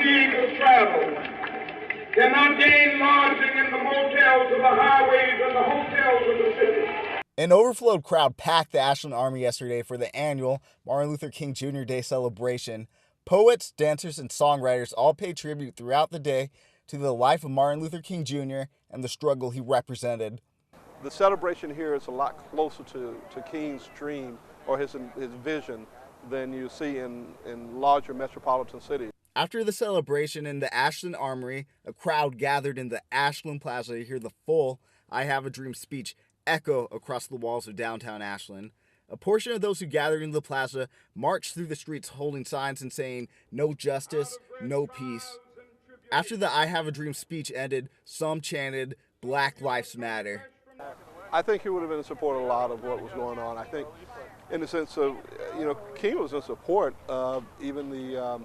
means of travel, cannot gain lodging in the motels of the highways and the hotels of the city. An overflowed crowd packed the Ashland Army yesterday for the annual Martin Luther King Jr. Day celebration. Poets, dancers, and songwriters all paid tribute throughout the day to the life of Martin Luther King Jr. and the struggle he represented. The celebration here is a lot closer to King's dream or his vision than you see in larger metropolitan cities. After the celebration in the Ashland Armory, a crowd gathered in the Ashland Plaza to hear the full "I Have a Dream" speech echo across the walls of downtown Ashland. A portion of those who gathered in the plaza marched through the streets holding signs and saying, "No justice, no peace." After the "I Have a Dream" speech ended, some chanted, "Black Lives Matter." I think he would have been in support of a lot of what was going on. I think in the sense of, King was in support of even the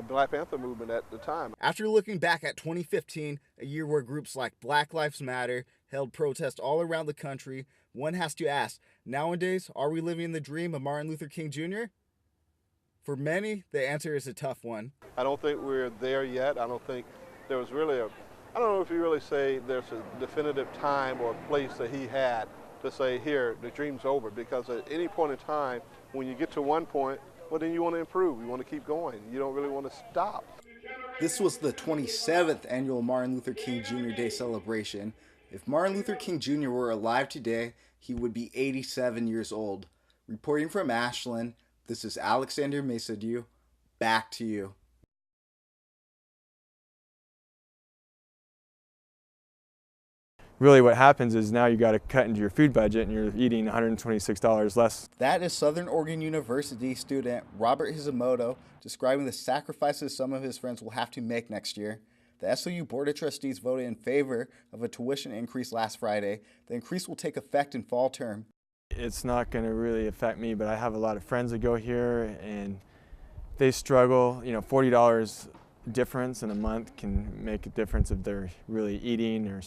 Black Panther movement at the time. After looking back at 2015, a year where groups like Black Lives Matter held protests all around the country, one has to ask, nowadays, are we living the dream of Martin Luther King Jr.? For many, the answer is a tough one. I don't think we're there yet. I don't think there was really I don't know if you really say there's a definitive time or place that he had to say, here, the dream's over, because at any point in time, when you get to one point, well, then you want to improve. You want to keep going. You don't really want to stop. This was the 27th annual Martin Luther King Jr. Day celebration. If Martin Luther King Jr. were alive today, he would be 87 years old. Reporting from Ashland, this is Alexander Mesadieu. Back to you. Really what happens is now you got to cut into your food budget and you're eating $126 less. That is Southern Oregon University student Robert Hisamoto describing the sacrifices some of his friends will have to make next year. The SOU Board of Trustees voted in favor of a tuition increase last Friday. The increase will take effect in fall term. It's not going to really affect me, but I have a lot of friends that go here and they struggle. $40 difference in a month can make a difference if they're really eating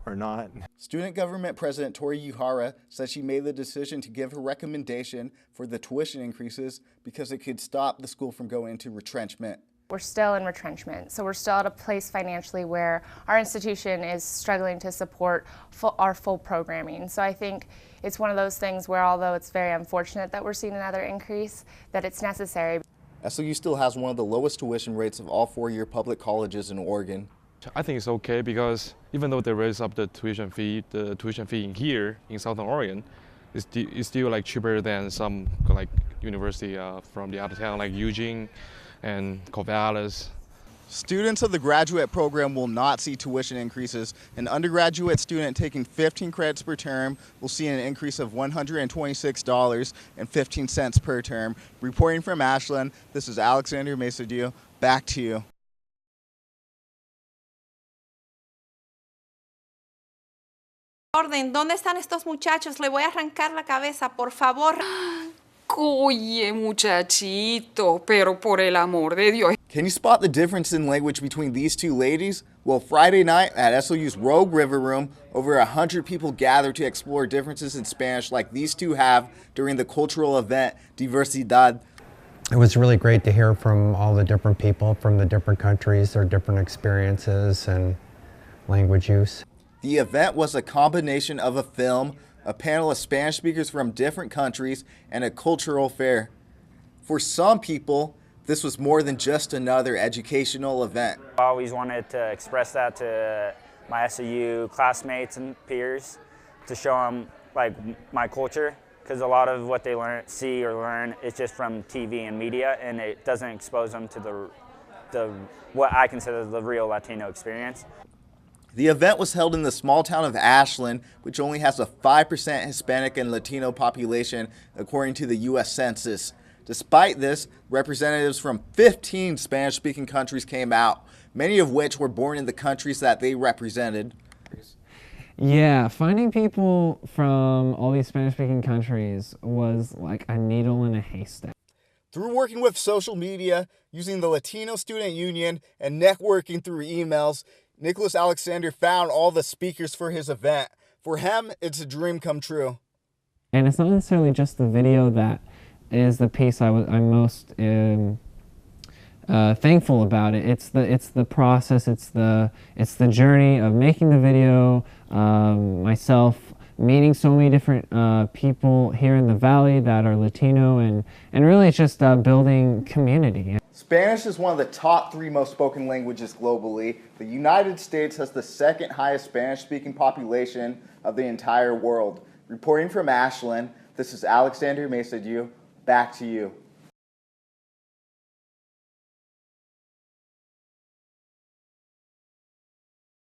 or not. Student Government President Tori Uhara said she made the decision to give her recommendation for the tuition increases because it could stop the school from going into retrenchment. We're still in retrenchment, so we're still at a place financially where our institution is struggling to support our full programming. So I think it's one of those things where, although it's very unfortunate that we're seeing another increase, that it's necessary. SOU still has one of the lowest tuition rates of all four-year public colleges in Oregon. I think it's okay because even though they raise up the tuition fee in here in Southern Oregon is still like cheaper than some like university from the other town like Eugene and Corvallis. Students of the graduate program will not see tuition increases. An undergraduate student taking 15 credits per term will see an increase of $126.15 per term. Reporting from Ashland, this is Alexander Mesadieu. Back to you. Orden, ¿dónde están estos muchachos? Le voy a arrancar la cabeza, por favor. Oye, muchachito, pero por el amor de Dios. Can you spot the difference in language between these two ladies? Well, Friday night at SOU's Rogue River Room, over 100 people gathered to explore differences in Spanish like these two have during the cultural event Diversidad. It was really great to hear from all the different people from the different countries, their different experiences and language use. The event was a combination of a film, a panel of Spanish speakers from different countries, and a cultural fair. For some people, this was more than just another educational event. I always wanted to express that to my SOU classmates and peers to show them like my culture, because a lot of what they see or learn is just from TV and media, and it doesn't expose them to the what I consider the real Latino experience. The event was held in the small town of Ashland, which only has a 5% Hispanic and Latino population, according to the U.S. Census. Despite this, representatives from 15 Spanish-speaking countries came out, many of which were born in the countries that they represented. Yeah, finding people from all these Spanish-speaking countries was like a needle in a haystack. Through working with social media, using the Latino Student Union, and networking through emails, Nicholas Alexander found all the speakers for his event. For him, it's a dream come true. And it's not necessarily just the video that is the piece I'm most thankful about it. It's the process. It's the journey of making the video. Myself meeting so many different people here in the Valley that are Latino, and really it's just building community. Spanish is one of the top 3 most spoken languages globally. The United States has the 2nd highest Spanish-speaking population of the entire world. Reporting from Ashland, this is Alexander Mesadieu. Back to you.